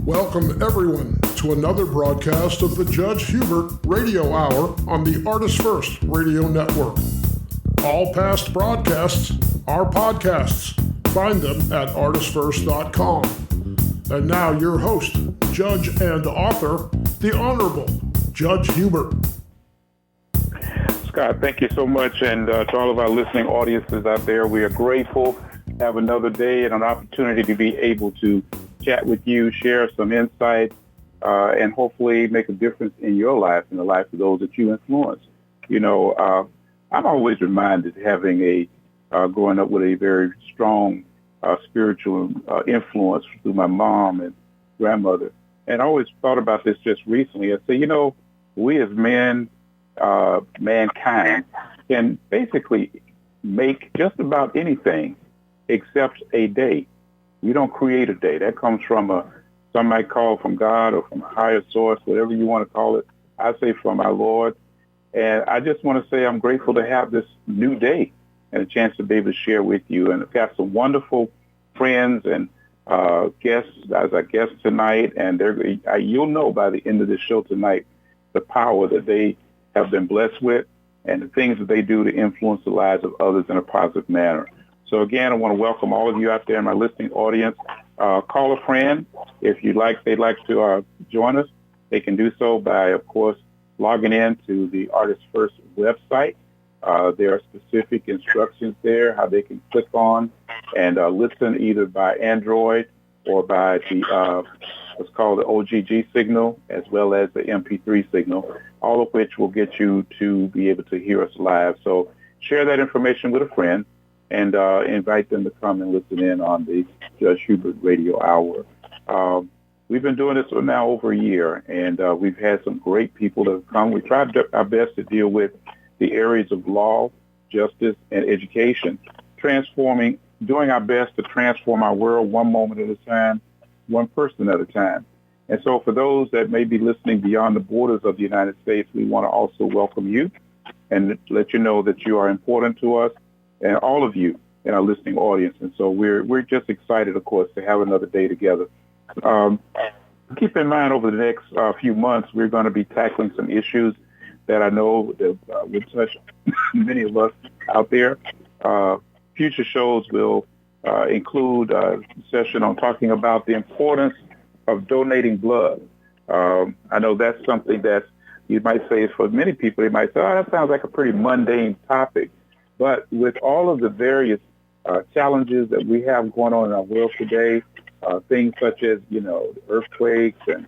Welcome, everyone, to another broadcast of the Judge Hubert Radio Hour on the ArtistFirst Radio Network. All past broadcasts are podcasts. Find them at artistfirst.com. And now your host, judge and author, the Honorable Judge Hubert. Scott, thank you so much. And to all of our listening audiences out there, we are grateful to have another day and an opportunity to be able to chat with you, share some insight, and hopefully make a difference in your life and the life of those that you influence. You know, I'm always reminded having growing up with a very strong spiritual influence through my mom and grandmother. And I always thought about this just recently. I say, you know, we as men, mankind, can basically make just about anything except a day. We don't create a day. That comes from some might call from God or from a higher source, whatever you want to call it. I say from our Lord. And I just want to say I'm grateful to have this new day and a chance to be able to share with you. And I've got some wonderful friends and guests as our guests tonight. And you'll know by the end of this show tonight the power that they have been blessed with and the things that they do to influence the lives of others in a positive manner. So again, I want to welcome all of you out there in my listening audience. Call a friend. If they'd like to join us, they can do so by, of course, logging in to the ArtistFirst website. There are specific instructions there, how they can click on and listen either by Android or by the what's called the OGG signal, as well as the MP3 signal, all of which will get you to be able to hear us live. So share that information with a friend and invite them to come and listen in on the Judge Hubert Radio Hour. We've been doing this for now over a year, and we've had some great people that have come. We tried our best to deal with the areas of law, justice, and education, doing our best to transform our world one moment at a time, one person at a time. And so for those that may be listening beyond the borders of the United States, we want to also welcome you and let you know that you are important to us and all of you in our listening audience. And so we're just excited, of course, to have another day together. Keep in mind over the next few months, we're going to be tackling some issues that I know that will touch many of us out there. Future shows will include a session on talking about the importance of donating blood. I know that's something that you might say for many people, they might say, oh, that sounds like a pretty mundane topic. But with all of the various challenges that we have going on in our world today, things such as, you know, earthquakes and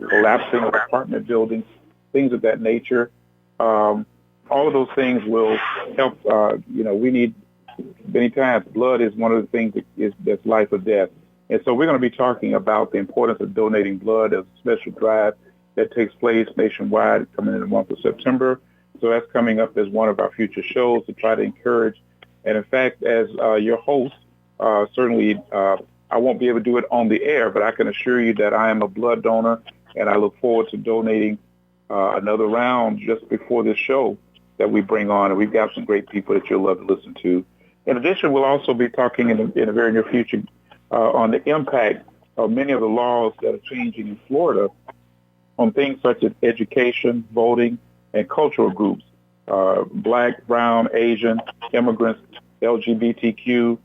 collapsing of apartment buildings, things of that nature, all of those things will help. We need, many times, blood is one of the things that's life or death. And so we're going to be talking about the importance of donating blood as a special drive that takes place nationwide coming in the month of September. So that's coming up as one of our future shows to try to encourage. And in fact, as your host, certainly I won't be able to do it on the air, but I can assure you that I am a blood donor, and I look forward to donating another round just before this show that we bring on. And we've got some great people that you'll love to listen to. In addition, we'll also be talking in the very near future on the impact of many of the laws that are changing in Florida on things such as education, voting, and cultural groups, Black, Brown, Asian, immigrants, LGBTQ,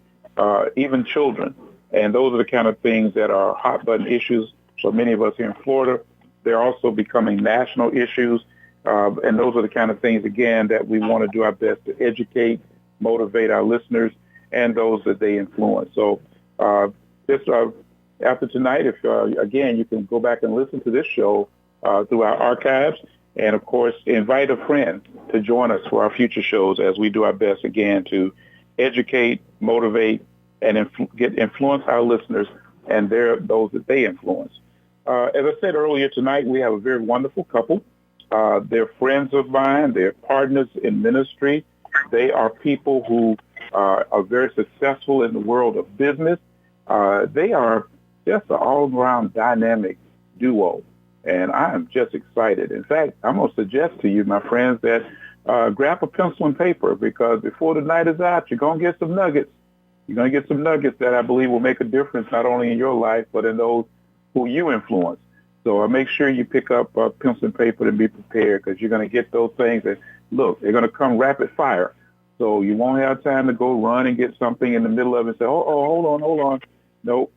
even children. And those are the kind of things that are hot-button issues for many of us here in Florida. They're also becoming national issues, and those are the kind of things, again, that we want to do our best to educate, motivate our listeners, and those that they influence. So after tonight, if again, you can go back and listen to this show through our archives, and, of course, invite a friend to join us for our future shows as we do our best, again, to educate, motivate, and influence our listeners and those that they influence. As I said earlier tonight, we have a very wonderful couple. They're friends of mine. They're partners in ministry. They are people who are very successful in the world of business. They are just an all-around dynamic duo. And I am just excited. In fact, I'm going to suggest to you, my friends, that grab a pencil and paper, because before the night is out, you're going to get some nuggets. You're going to get some nuggets that I believe will make a difference not only in your life, but in those who you influence. So make sure you pick up pencil and paper and be prepared, because you're going to get those things that, look, they're going to come rapid fire. So you won't have time to go run and get something in the middle of it and say, hold on. Nope.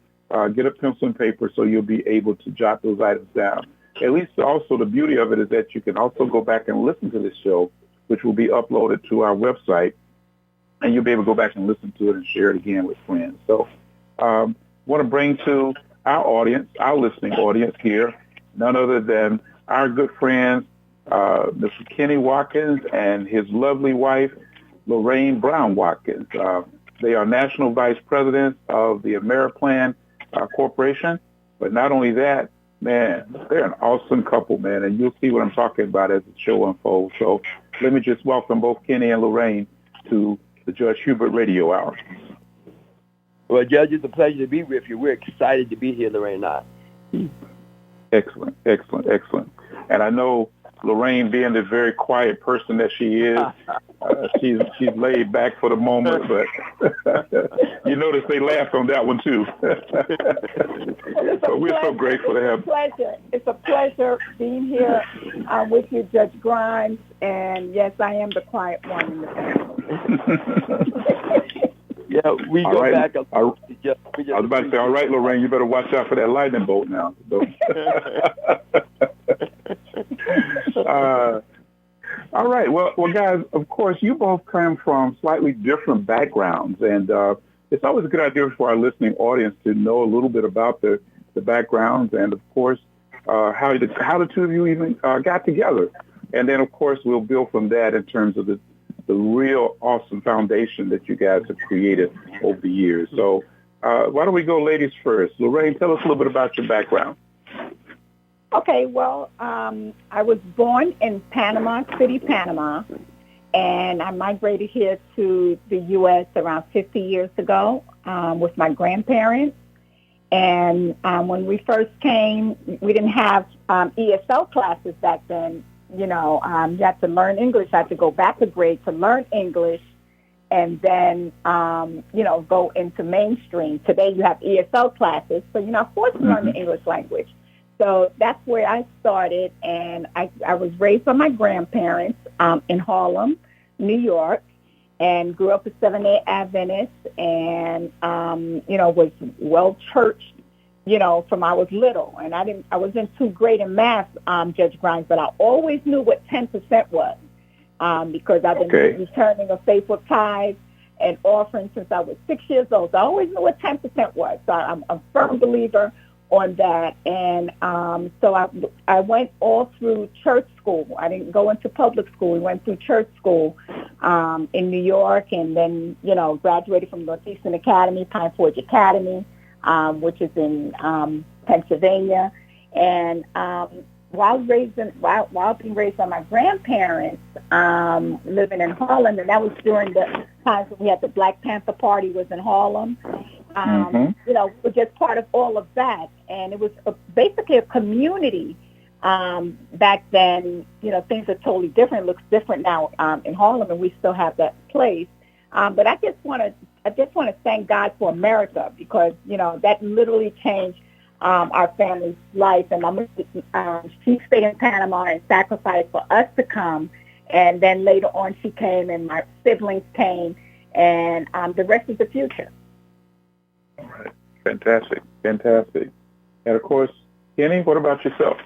Get a pencil and paper so you'll be able to jot those items down. At least also the beauty of it is that you can also go back and listen to this show, which will be uploaded to our website, and you'll be able to go back and listen to it and share it again with friends. So want to bring to our audience, our listening audience here, none other than our good friends, Mr. Kenny Watkins and his lovely wife, Lorene Brown-Watkins. They are national vice presidents of the AmeriPlan Corporation. But not only that, man, they're an awesome couple, man, and you'll see what I'm talking about as the show unfolds. So let me just welcome both Kenny and Lorraine to the Judge Hubert Radio Hour. Well, Judge, it's a pleasure to be with you. We're excited to be here, Lorraine and I. Excellent. And I know Lorraine, being the very quiet person that she is, she's laid back for the moment, but you notice they laughed on that one too. But we're so grateful to have. It's a pleasure being here with you, Judge Grimes, and yes, I am the quiet one in the family. Yeah, we go right. back. I was about to say, all right, Lorraine, you better watch out for that lightning bolt now. All right. Well, guys, of course, you both come from slightly different backgrounds, and it's always a good idea for our listening audience to know a little bit about the backgrounds, and of course, how the two of you even got together, and then of course we'll build from that in terms of the real awesome foundation that you guys have created over the years. So why don't we go ladies first? Lorraine, tell us a little bit about your background. Okay, well, I was born in Panama City, Panama, and I migrated here to the U.S. around 50 years ago with my grandparents. And when we first came, we didn't have ESL classes back then. You know, you had to learn English. I had to go back a grade to learn English and then, go into mainstream. Today you have ESL classes, so you're not forced to learn the English language. So that's where I started, and I was raised by my grandparents in Harlem, New York, and grew up a Seventh-day Adventist, and, was well-churched, from I was little. And I wasn't too great in math, Judge Grimes, but I always knew what 10% was because I've been returning a faithful tithe and offering since I was 6 years old. So I always knew what 10% was. So I'm a firm believer on that. And so I went all through church school. I didn't go into public school. We went through church school in New York, and then, graduated from Northeastern Academy, Pine Forge Academy, which is in Pennsylvania. And while being raised by my grandparents, living in Harlem, and that was during the times when we had the Black Panther Party was in Harlem. We're just part of all of that. And it was basically a community back then. Things are totally different. It looks different now in Harlem, and we still have that place. But I just want to thank God for America, because, that literally changed our family's life. And she stayed in Panama and sacrificed for us to come. And then later on she came, and my siblings came, and the rest is the future. All right. Fantastic. And of course, Kenny, what about yourself?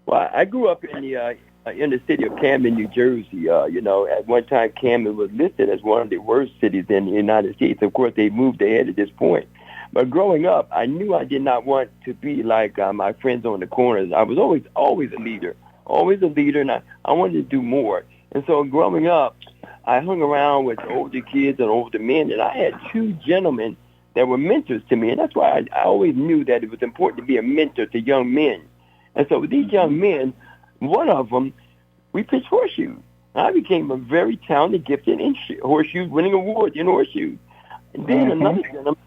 Well, I grew up in the city of Camden, New Jersey. At one time, Camden was listed as one of the worst cities in the United States. Of course, they moved ahead at this point. But growing up, I knew I did not want to be like my friends on the corners. I was always a leader, and I wanted to do more. And so growing up, I hung around with older kids and older men, and I had two gentlemen that were mentors to me. And that's why I always knew that it was important to be a mentor to young men. And so with these young men, one of them, we pitched horseshoes. I became a very talented, gifted in horseshoes, winning awards in horseshoes. And then another gentleman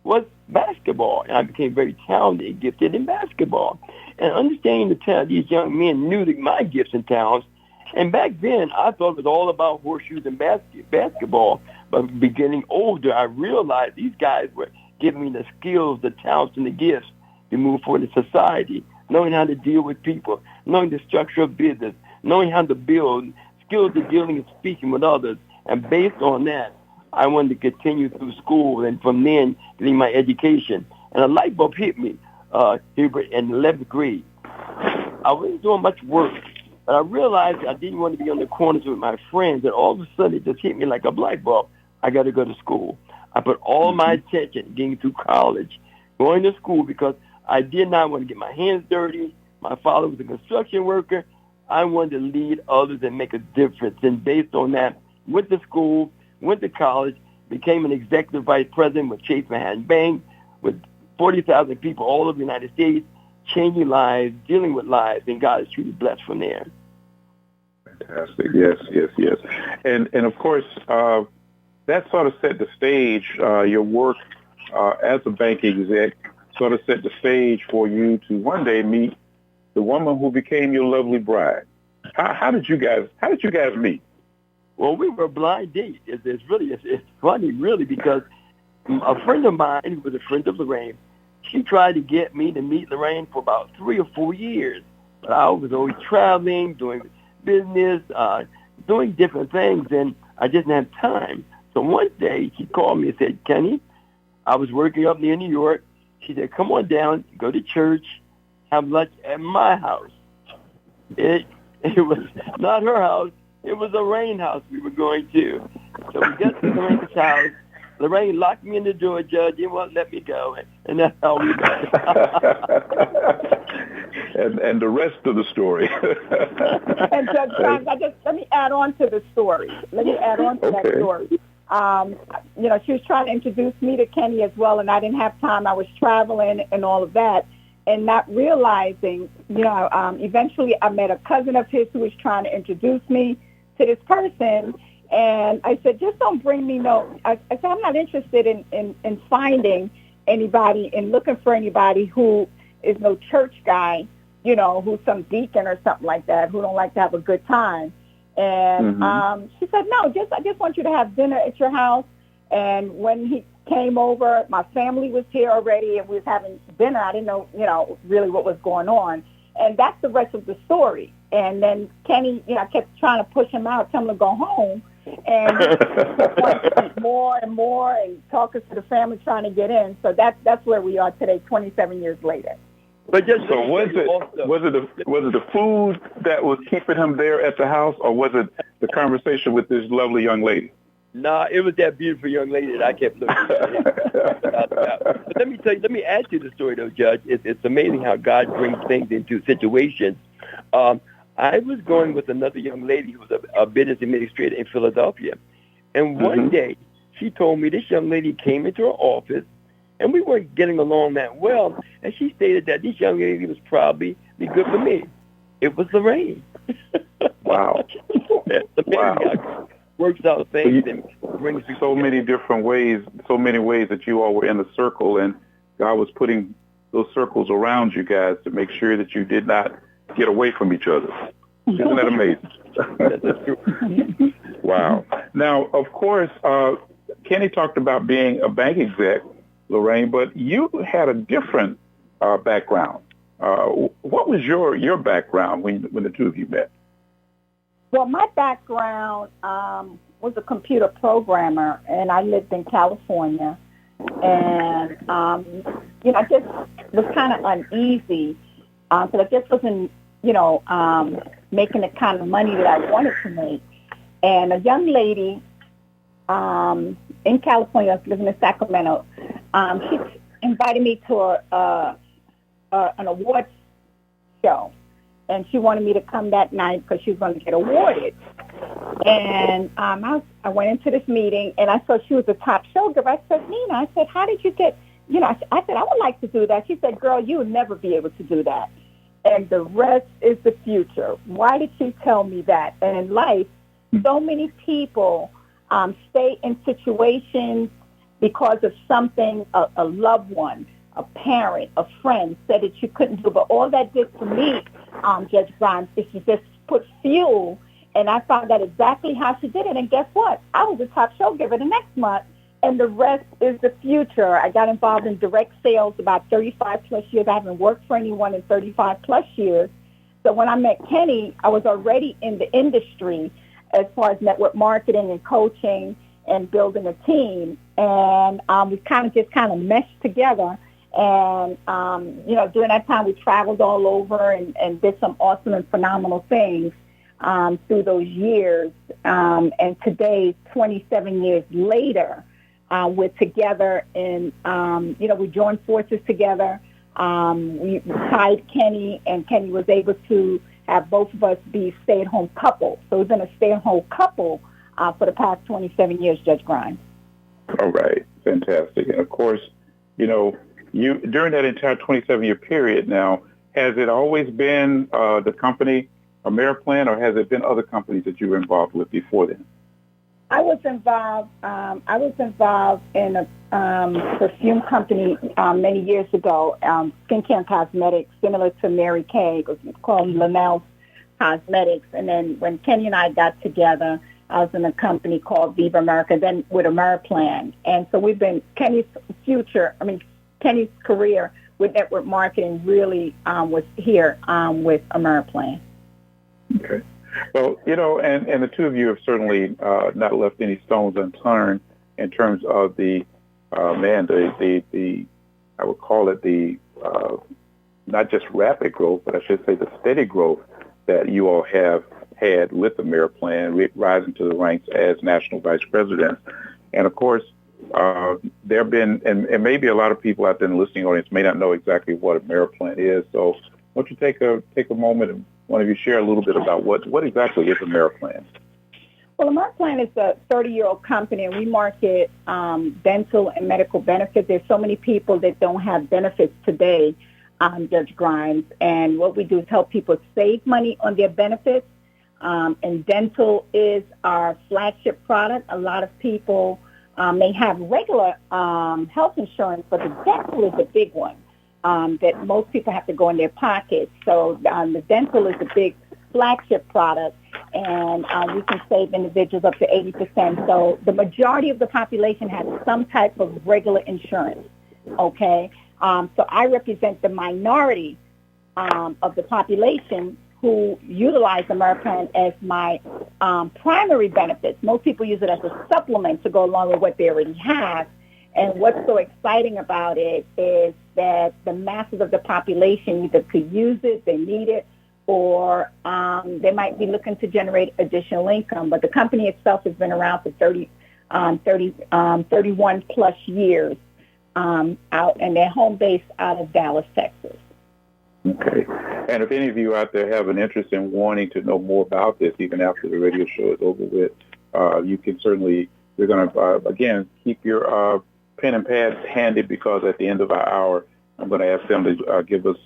was basketball, and I became very talented, gifted in basketball. And understanding the talent, these young men knew my gifts and talents. And back then, I thought it was all about horseshoes and basketball. But beginning older, I realized these guys were giving me the skills, the talents, and the gifts to move forward in society, knowing how to deal with people, knowing the structure of business, knowing how to build, skills of dealing and speaking with others. And based on that, I wanted to continue through school and from then getting my education. And a light bulb hit me, Hubert, in 11th grade. I wasn't doing much work, but I realized I didn't want to be on the corners with my friends. And all of a sudden, it just hit me like a light bulb. I got to go to school. I put all my attention getting through college, going to school, because I did not want to get my hands dirty. My father was a construction worker. I wanted to lead others and make a difference. And based on that, went to school, went to college, became an executive vice president with Chase Manhattan Bank, with 40,000 people all over the United States, changing lives, dealing with lives, and God is truly blessed from there. Fantastic. Yes. And of course, that sort of set the stage, your work as a bank exec sort of set the stage for you to one day meet the woman who became your lovely bride. How did you guys meet? Well, we were a blind date. It's funny, really, because a friend of mine who was a friend of Lorraine, she tried to get me to meet Lorraine for about 3 or 4 years. But I was always traveling, doing business, doing different things, and I didn't have time. So one day she called me and said, Kenny, I was working up near New York. She said, come on down, go to church, have lunch at my house. It was not her house. It was Lorraine's house we were going to. So we got to Lorraine's house. Lorraine locked me in the door, Judge. He won't let me go. And that's how we met. and the rest of the story. And Judge Grimes, let me add on to the story. That story. She was trying to introduce me to Kenny as well, and I didn't have time. I was traveling and all of that. And not realizing, eventually I met a cousin of his who was trying to introduce me to this person. And I said, just don't bring me I said, I'm not interested in finding anybody and looking for anybody who is no church guy, who's some deacon or something like that, who don't like to have a good time. And she said, no, I just want you to have dinner at your house. And when he came over, my family was here already, and we was having dinner. I didn't know, really what was going on. And that's the rest of the story. And then Kenny, I kept trying to push him out, tell him to go home. And he kept wanting to eat more and more and talking to the family, trying to get in. So that's where we are today, 27 years later. But just so was it the food that was keeping him there at the house, or was it the conversation with this lovely young lady? Nah, it was that beautiful young lady that I kept looking at. But let me add to the story, though, Judge. It's amazing how God brings things into situations. I was going with another young lady who was a business administrator in Philadelphia. And one day, she told me this young lady came into her office, and we weren't getting along that well. And she stated that this young lady was probably be good for me. It was Lorraine. Wow. Wow. Works out things and brings so many different ways, so many ways that you all were in a circle, and God was putting those circles around you guys to make sure that you did not get away from each other. Isn't that amazing? That's true. Wow. Now, of course, Kenny talked about being a bank exec, Lorraine, but you had a different background. What was your background when the two of you met? Well, my background was a computer programmer, and I lived in California. And, I just was kind of uneasy because I just wasn't, making the kind of money that I wanted to make. And a young lady in California, I was living in Sacramento, she invited me to an awards show. And she wanted me to come that night because she was going to get awarded. And I went into this meeting, and I saw she was a top show giver. I said, Nina, how did you get, I said, I would like to do that. She said, girl, you would never be able to do that. And the rest is the future. Why did she tell me that? And in life, so many people stay in situations because of something a loved one, a parent, a friend said that you couldn't do. But all that did for me, Judge Grimes, is she just put fuel, and I found out exactly how she did it. And guess what? I was a top show giver the next month, And the rest is the future. I got involved in direct sales about 35 plus years. I haven't worked for anyone in 35 plus years. So when I met Kenny, I was already in the industry as far as network marketing and coaching and building a team. And we kind of meshed together. And, during that time, we traveled all over and did some awesome and phenomenal things through those years. And today, 27 years later, we're together and, we joined forces together. We tied Kenny, and Kenny was able to have both of us be stay-at-home couple. So we've been a stay-at-home couple for the past 27 years, Judge Grimes. All right. Fantastic. And, of course, you during that entire 27-year period now, has it always been the company AmeriPlan, or has it been other companies that you were involved with before then? I was involved in a perfume company many years ago, skincare and cosmetics, similar to Mary Kay. It was called Linnell's Cosmetics. And then when Kenny and I got together, I was in a company called Viva America, then with AmeriPlan. And so we've been, Kenny's career with network marketing really was here with AmeriPlan. Okay. Well, and the two of you have certainly not left any stones unturned in terms of the I would call it the not just rapid growth, but I should say the steady growth that you all have had with AmeriPlan, rising to the ranks as national vice president. And of course, there have been, and maybe a lot of people out there in the listening audience may not know exactly what AmeriPlan is. So why don't you take a moment and one of you share a little bit about what exactly is AmeriPlan? Well, AmeriPlan is a 30-year-old company, and we market dental and medical benefits. There's so many people that don't have benefits today, Judge Grimes, and what we do is help people save money on their benefits, and dental is our flagship product. A lot of people may have regular health insurance, but the dental is a big one that most people have to go in their pockets. So the dental is a big flagship product, and we can save individuals up to 80%. So the majority of the population has some type of regular insurance, okay? So I represent the minority of the population who utilize AmeriPlan as my primary benefits. Most people use it as a supplement to go along with what they already have. And what's so exciting about it is that the masses of the population either could use it, they need it, or they might be looking to generate additional income. But the company itself has been around for 31 plus years out, and they're home based out of Dallas, Texas. Okay. And if any of you out there have an interest in wanting to know more about this, even after the radio show is over with, you can certainly, we're going to, again, keep your pen and pad handy, because at the end of our hour, I'm going to ask them to give us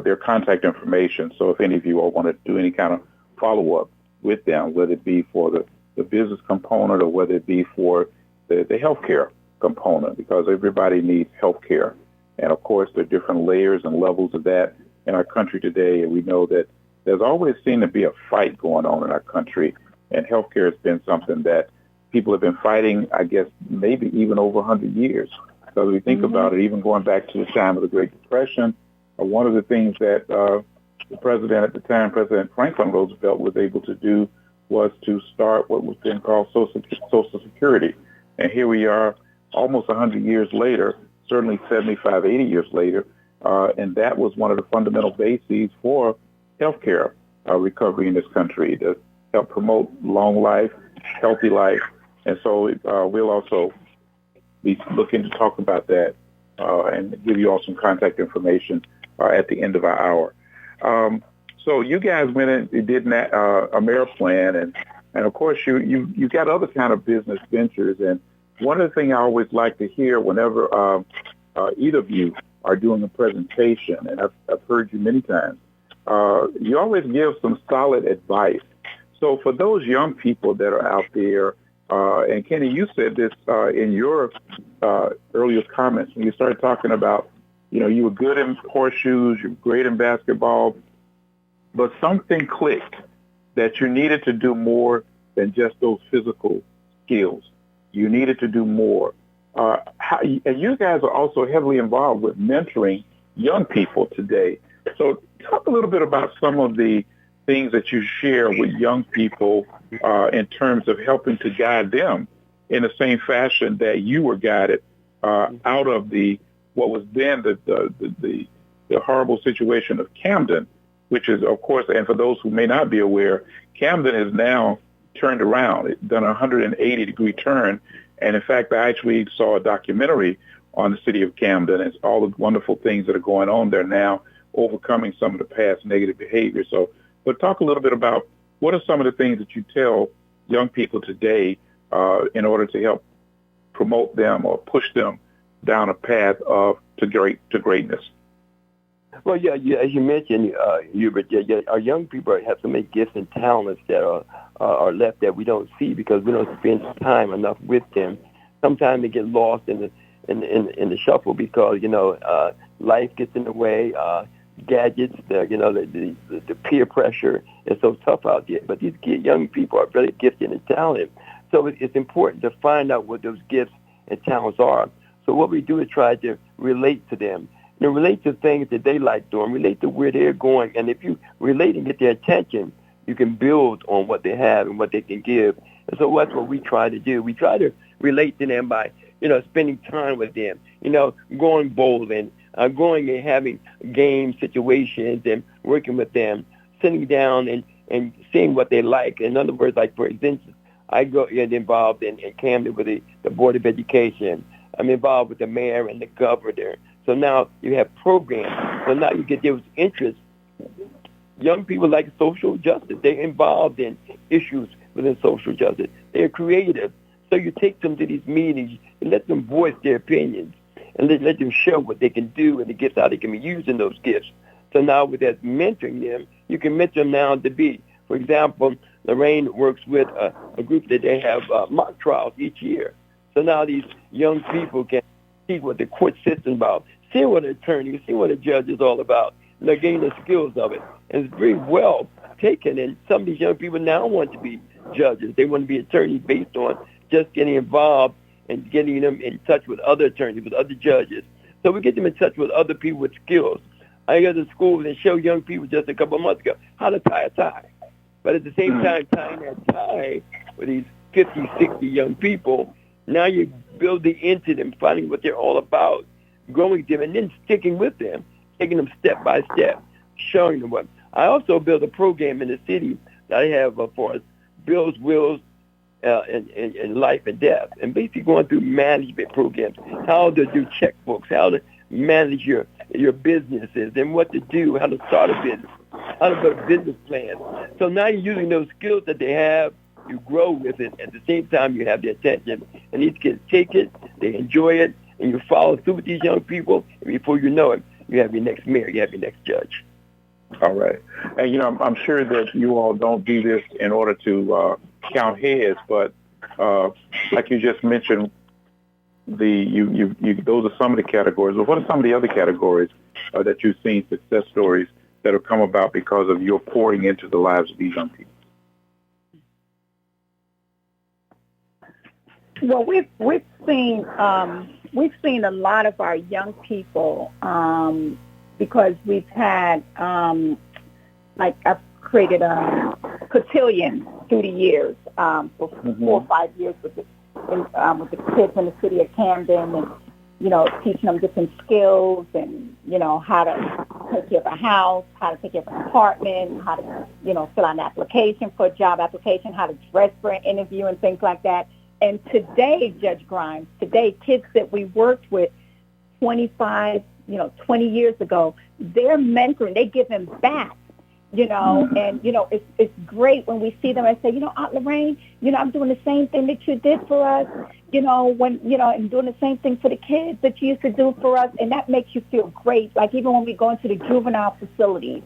their contact information. So if any of you all want to do any kind of follow-up with them, whether it be for the business component or whether it be for the healthcare component, because everybody needs healthcare. And, of course, there are different layers and levels of that in our country today. And we know that there's always seemed to be a fight going on in our country. And healthcare has been something that people have been fighting, I guess, maybe even over 100 years. So we think about it, even going back to the time of the Great Depression, one of the things that the president at the time, President Franklin Roosevelt, was able to do was to start what was then called Social Security. And here we are almost 100 years later, certainly 75, 80 years later, and that was one of the fundamental bases for healthcare recovery in this country, to help promote long life, healthy life. And so we'll also be looking to talk about that and give you all some contact information at the end of our hour. So you guys went and did AmeriPlan, and of course you got other kind of business ventures. And one of the things I always like to hear whenever either of you are doing a presentation, and I've heard you many times, you always give some solid advice. So for those young people that are out there, and Kenny, you said this in your earlier comments when you started talking about, you were good in horseshoes, you were great in basketball, but something clicked that you needed to do more than just those physical skills. You needed to do more. And you guys are also heavily involved with mentoring young people today. So talk a little bit about some of the things that you share with young people in terms of helping to guide them in the same fashion that you were guided out of what was then the horrible situation of Camden, which is, of course, and for those who may not be aware, Camden is now turned around. It's done a 180-degree turn. And in fact, I actually saw a documentary on the city of Camden and all the wonderful things that are going on there now, overcoming some of the past negative behavior. So, but talk a little bit about what are some of the things that you tell young people today in order to help promote them or push them down a path to greatness. Well, yeah, as you mentioned, Hubert, our young people have so many gifts and talents that are left that we don't see because we don't spend time enough with them. Sometimes they get lost in the shuffle because life gets in the way. Gadgets, the peer pressure is so tough out there. But these young people are really gifted and talented. So it's important to find out what those gifts and talents are. So what we do is try to relate to them. Relate to things that they like doing, relate to where they're going. And if you relate and get their attention, you can build on what they have and what they can give. And so that's what we try to do. We try to relate to them by, spending time with them, going bowling, going and having game situations and working with them, sitting down and seeing what they like. In other words, like, for instance, I go involved in Camden with the Board of Education. I'm involved with the mayor and the governor. So now you have programs. So now you get those interests. Young people like social justice. They're involved in issues within social justice. They're creative. So you take them to these meetings and let them voice their opinions and let them show what they can do and the gifts, how they can be using those gifts. So now with that mentoring them, you can mentor them now to be. For example, Lorraine works with a group that they have mock trials each year. So now these young people can see what the court system is about, see what an attorney, see what a judge is all about, and they're getting the skills of it. And it's very well taken, and some of these young people now want to be judges. They want to be attorneys based on just getting involved and getting them in touch with other attorneys, with other judges. So we get them in touch with other people with skills. I go to school and show young people just a couple of months ago how to tie a tie. But at the same time, tying that tie with these 50, 60 young people, now you're building into them, finding what they're all about, growing them, and then sticking with them, taking them step by step, showing them what. I also built a program in the city that I have for us, Bills, Wills, and Life and Death, and basically going through management programs, how to do checkbooks, how to manage your businesses, and what to do, how to start a business, how to put a business plan. So now you're using those skills that they have, you grow with it. At the same time, you have their attention. And these kids take it, they enjoy it, and you follow through with these young people. And before you know it, you have your next mayor, you have your next judge. All right. And, I'm sure that you all don't do this in order to count heads, but like you just mentioned, those are some of the categories. But what are some of the other categories that you've seen success stories that have come about because of your pouring into the lives of these young people? Well, we've seen a lot of our young people because we've had like I've created a cotillion through the years for 4 or 5 years with the kids in the city of Camden, and teaching them different skills and how to take care of a house, how to take care of an apartment, how to fill out an application for a job application, how to dress for an interview and things like that. And today, Judge Grimes, kids that we worked with 25, 20 years ago, they're mentoring, they give them back, and, it's great when we see them and say, Aunt Lorraine, I'm doing the same thing that you did for us, and doing the same thing for the kids that you used to do for us. And that makes you feel great. Like even when we go into the juvenile facilities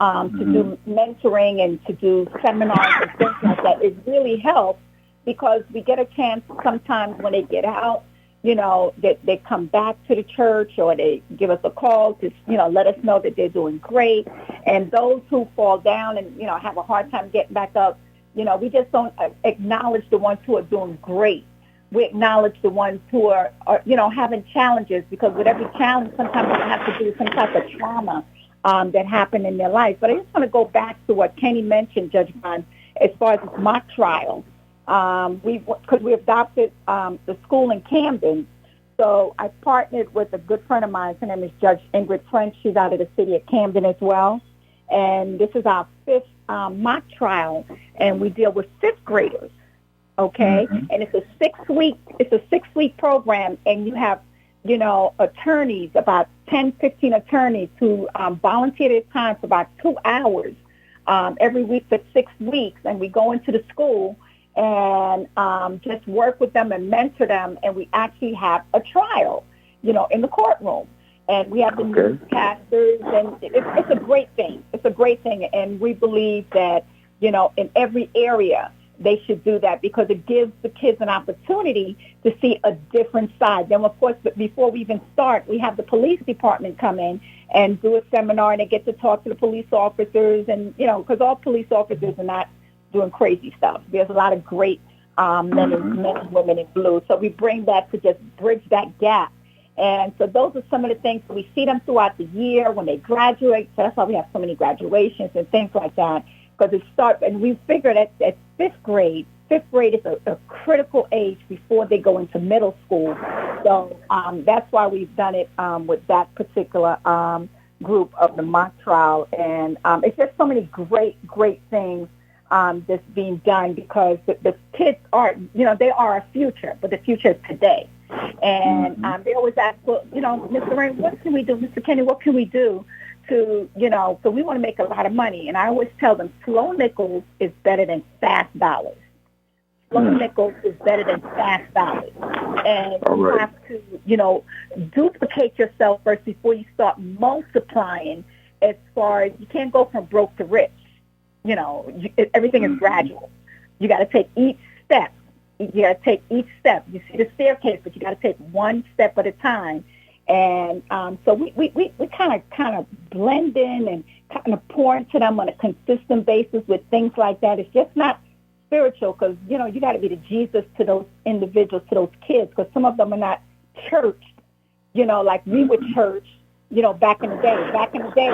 to do mentoring and to do seminars and things like that, it really helps. Because we get a chance sometimes when they get out, that they come back to the church or they give us a call to, let us know that they're doing great. And those who fall down and, have a hard time getting back up, we just don't acknowledge the ones who are doing great. we acknowledge the ones who are having challenges, because with every challenge, sometimes they have to do some type of trauma that happened in their life. But I just want to go back to what Kenny mentioned, Judge Grimes, as far as this mock trial. Because we adopted the school in Camden, so I partnered with a good friend of mine. Her name is Judge Ingrid French. She's out of the city of Camden as well. And this is our 5th mock trial, and we deal with 5th graders. Okay, and it's a 6-week program, and you have attorneys, about 10, 15 attorneys who volunteer their time for about 2 hours every week for 6 weeks, and we go into the school and just work with them and mentor them, and we actually have a trial, in the courtroom. And we have the newscasters, and it's a great thing. It's a great thing, and we believe that, in every area they should do that, because it gives the kids an opportunity to see a different side. Then, of course, before we even start, we have the police department come in and do a seminar, and they get to talk to the police officers, and, because all police officers are not doing crazy stuff. There's a lot of great men and women in blue. So we bring that to just bridge that gap. And so those are some of the things. We see them throughout the year when they graduate. So that's why we have so many graduations and things like that. Because it starts, and we figured at 5th grade is a critical age before they go into middle school. So that's why we've done it with that particular group of the mock trial. And it's just so many great things that's being done, because the kids are, they are our future, but the future is today. And they always ask, well, Mr. Lorraine, what can we do? Mr. Kenny, what can we do to, so we want to make a lot of money. And I always tell them, slow nickels is better than fast dollars. Slow nickels is better than fast dollars. And you have to, duplicate yourself first before you start multiplying, as far as you can't go from broke to rich. Everything is gradual. You got to take each step. You got to take each step. You see the staircase, but you got to take one step at a time. And so we kind of blend in and kind of pour into them on a consistent basis with things like that. It's just not spiritual, because, you got to be the Jesus to those individuals, to those kids, because some of them are not churched, like we were churched, back in the day. Back in the day,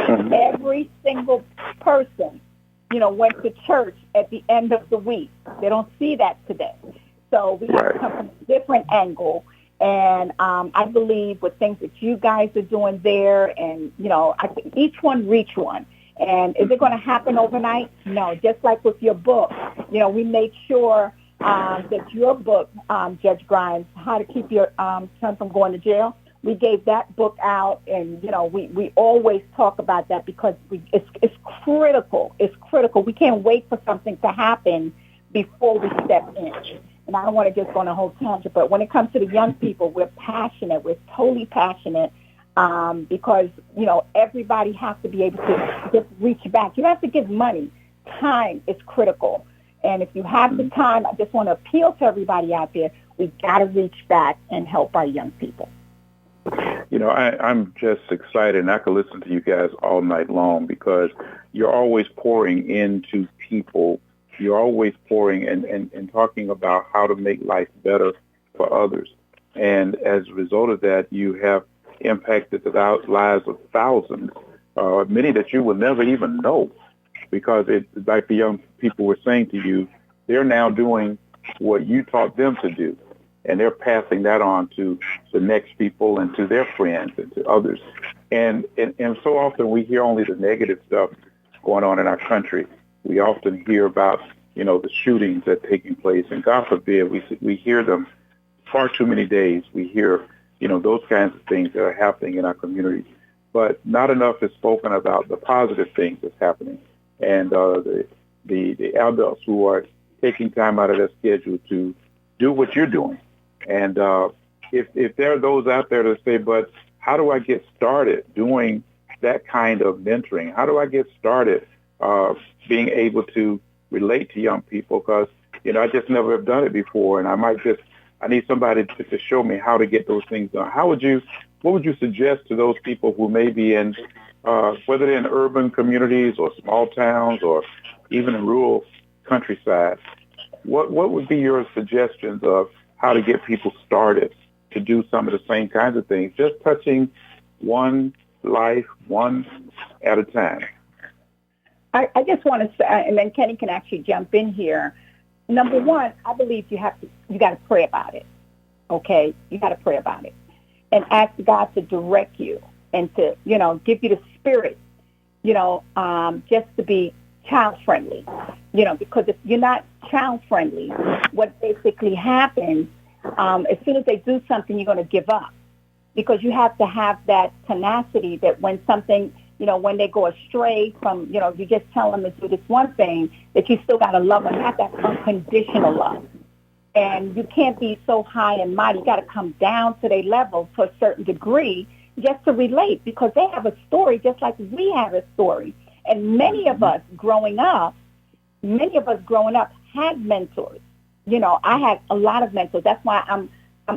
every single person, went to church at the end of the week. They don't see that today. So we have to come from a different angle. And I believe with things that you guys are doing there, and, I think each one reach one. And is it going to happen overnight? No. Just like with your book, we made sure that your book, Judge Grimes, How to Keep Your Son from Going to Jail, we gave that book out, and, we always talk about that, because it's critical. It's critical. We can't wait for something to happen before we step in. And I don't want to just go on a whole tangent, but when it comes to the young people, we're passionate. We're totally passionate, because, everybody has to be able to just reach back. You have to give money. Time is critical. And if you have the time, I just want to appeal to everybody out there, we got to reach back and help our young people. I'm just excited, and I could listen to you guys all night long, because you're always pouring into people. You're always pouring and talking about how to make life better for others. And as a result of that, you have impacted the lives of thousands, many that you will never even know, because like the young people were saying to you, they're now doing what you taught them to do. And they're passing that on to the next people and to their friends and to others. And so often we hear only the negative stuff going on in our country. We often hear about, the shootings that are taking place. And God forbid, we hear them far too many days. We hear, those kinds of things that are happening in our communities. But not enough is spoken about the positive things that's happening. And the adults who are taking time out of their schedule to do what you're doing. And if there are those out there that say, but how do I get started doing that kind of mentoring? How do I get started being able to relate to young people? Because, I just never have done it before, and I need somebody to show me how to get those things done. What would you suggest to those people who may be in, whether they're in urban communities or small towns or even in rural countryside? What would be your suggestions of how to get people started to do some of the same kinds of things, just touching one life, one at a time. I just want to say, and then Kenny can actually jump in here. Number one, I believe you got to pray about it. Okay, you got to pray about it and ask God to direct you and to, give you the spirit, just to be child friendly, because if you're not child friendly, what basically happens, as soon as they do something, you're going to give up, because you have to have that tenacity that when something, when they go astray from, you just tell them to do this one thing, that you still got to love them, have that unconditional love. And you can't be so high and mighty. You got to come down to their level to a certain degree just to relate, because they have a story just like we have a story. And many of us growing up had mentors. I had a lot of mentors. That's why I'm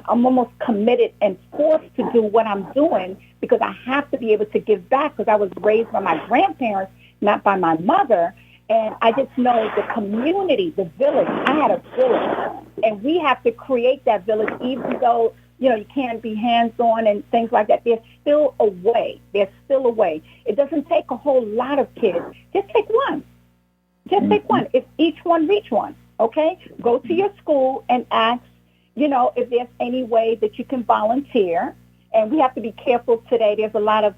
almost committed and forced to do what I'm doing, because I have to be able to give back, because I was raised by my grandparents, not by my mother. And I just know the community, the village. I had a village, and we have to create that village, even though, you can't be hands-on and things like that. There's still a way. It doesn't take a whole lot of kids. Just take one. Take one. If each one reach one, okay? Go to your school and ask, if there's any way that you can volunteer. And we have to be careful today. There's a lot of,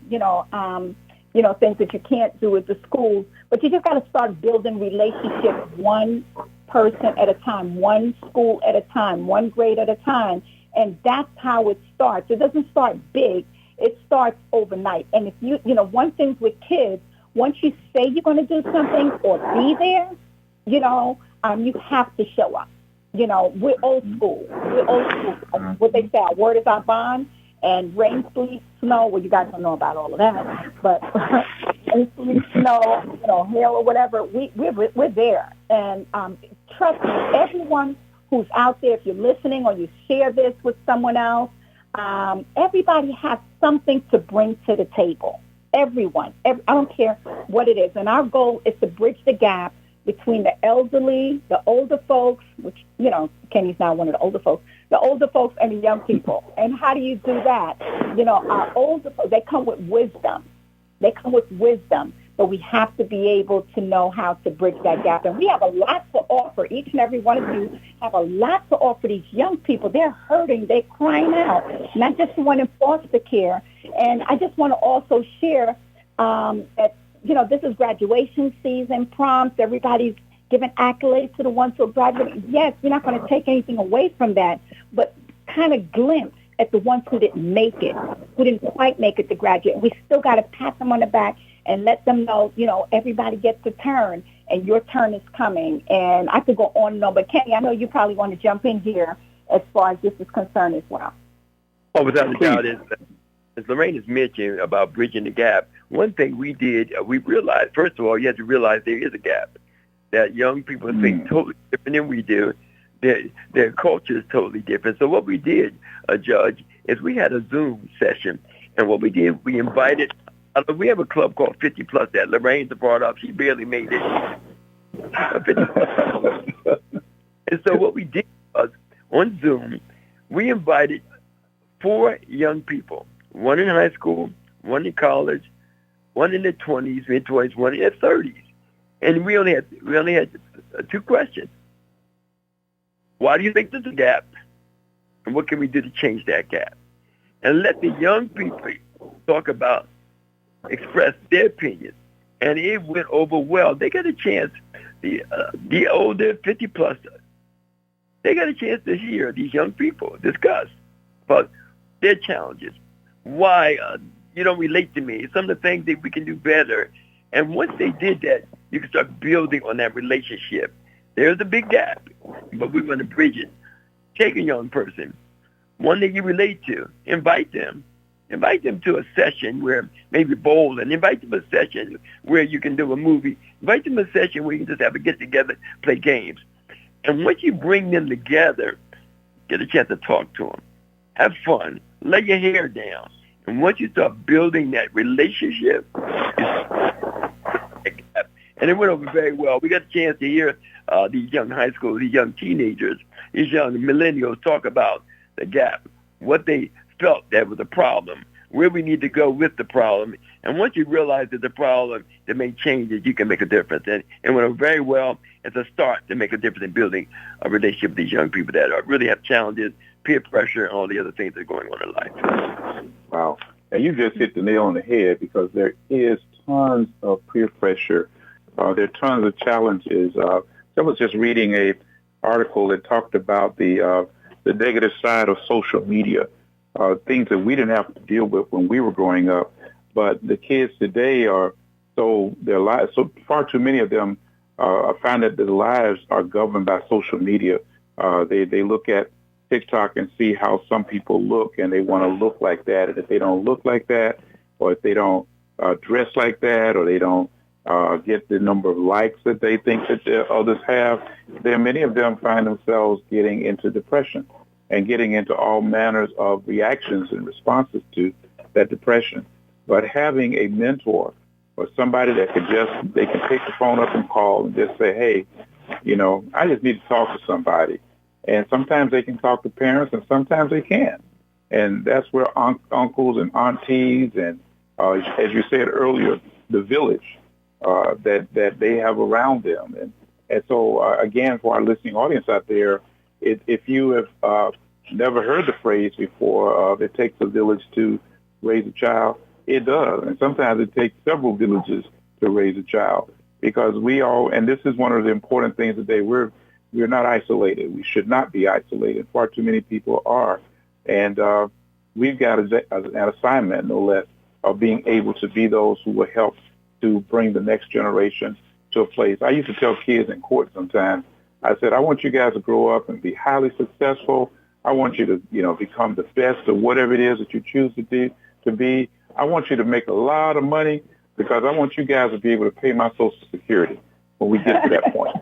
things that you can't do at the schools. But you just got to start building relationships one person at a time, one school at a time, one grade at a time. And that's how it starts. It doesn't start big. It starts overnight. And if one thing with kids, once you say you're going to do something or be there, you have to show up. We're old school. What they say, our word is our bond. And rain, sleet, snow, well, you guys don't know about all of that, but rain, sleet, snow, hail or whatever, we're there. And trust me, everyone who's out there, if you're listening or you share this with someone else, everybody has something to bring to the table. Everyone. I don't care what it is. And our goal is to bridge the gap between the elderly, the older folks, which, Kenny's now one of the older folks and the young people. And how do you do that? Our older folks, they come with wisdom. But we have to be able to know how to bridge that gap. And we have a lot to offer. Each and every one of you have a lot to offer these young people. They're hurting. They're crying out, not just the one in foster care. And I just want to also share that, this is graduation season, proms. Everybody's giving accolades to the ones who are graduating. Yes, we're not going to take anything away from that, but kind of glimpse at the ones who didn't make it, who didn't quite make it to graduate. We still got to pat them on the back and let them know, everybody gets a turn, and your turn is coming. And I could go on and on, but Kenny, I know you probably want to jump in here as far as this is concerned as well. Oh, without a doubt, as Lorraine has mentioned about bridging the gap, one thing we did, we realized, first of all, you have to realize there is a gap, that young people think totally different than we do. Their culture is totally different. So what we did, Judge, is we had a Zoom session. And what we did, we invited, we have a club called 50 Plus that Lorraine's a part of. She barely made it. 50 Plus. And so what we did was, on Zoom, we invited 4 young people, one in high school, one in college, one in their 20s, mid-20s, one in their 30s. And we only had 2 questions. Why do you think there's a gap? And what can we do to change that gap? And let the young people express their opinions. And it went over well. They got a chance, the older 50 plus, they got a chance to hear these young people discuss about their challenges, why you don't relate to me, some of the things that we can do better. And once they did that, you can start building on that relationship. There's a big gap, but we want to bridge it. Take a young person, one that you relate to, invite them to a session where maybe bowl, and invite them to a session where you can do a movie, invite them to a session where you can just have a get-together, play games. And once you bring them together, get a chance to talk to them, have fun, lay your hair down. And once you start building that relationship, And it went over very well. We got a chance to hear these young high schools, these young teenagers, these young millennials talk about the gap, what they felt that was a problem, where we need to go with the problem. And once you realize that the problem that may change it, you can make a difference. And it went very well. It's a start to make a difference in building a relationship with these young people that really have challenges, peer pressure, and all the other things that are going on in life. Wow. And you just hit the nail on the head, because there is tons of peer pressure. There are tons of challenges. I was just reading a article that talked about the negative side of social media, things that we didn't have to deal with when we were growing up. But the kids today are their lives, so far too many of them find that their lives are governed by social media. They look at TikTok and see how some people look, and they want to look like that. And if they don't look like that, or if they don't dress like that, or they don't get the number of likes that they think that others have, then many of them find themselves getting into depression and getting into all manners of reactions and responses to that depression. But having a mentor or somebody that they can pick the phone up and call and just say, hey, I just need to talk to somebody. And sometimes they can talk to parents, and sometimes they can't. And that's where uncles and aunties and, as you said earlier, the village that they have around them. And so, again, for our listening audience out there, if you have never heard the phrase before, it takes a village to raise a child, it does. And sometimes it takes several villages to raise a child, because and this is one of the important things today, we're not isolated. We should not be isolated. Far too many people are. And we've got an assignment, no less, of being able to be those who will help to bring the next generation to a place. I used to tell kids in court sometimes, I said, I want you guys to grow up and be highly successful. I want you to, become the best of whatever it is that you choose to be. I want you to make a lot of money, because I want you guys to be able to pay my Social Security when we get to that point.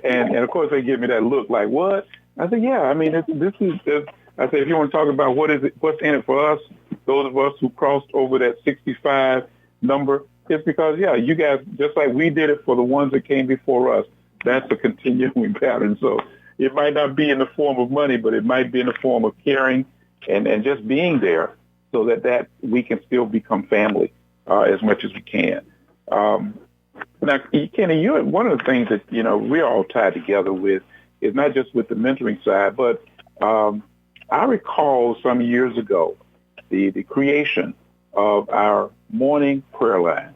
And of course, they give me that look like, what? I said, yeah, I mean, I said, if you want to talk about what's in it for us, those of us who crossed over that 65 number, it's because, yeah, you guys, just like we did it for the ones that came before us, that's a continuing pattern. So it might not be in the form of money, but it might be in the form of caring and just being there, so that we can still become family as much as we can. Now, Kenny, one of the things that, we're all tied together with is not just with the mentoring side, but I recall some years ago the creation of our morning prayer line.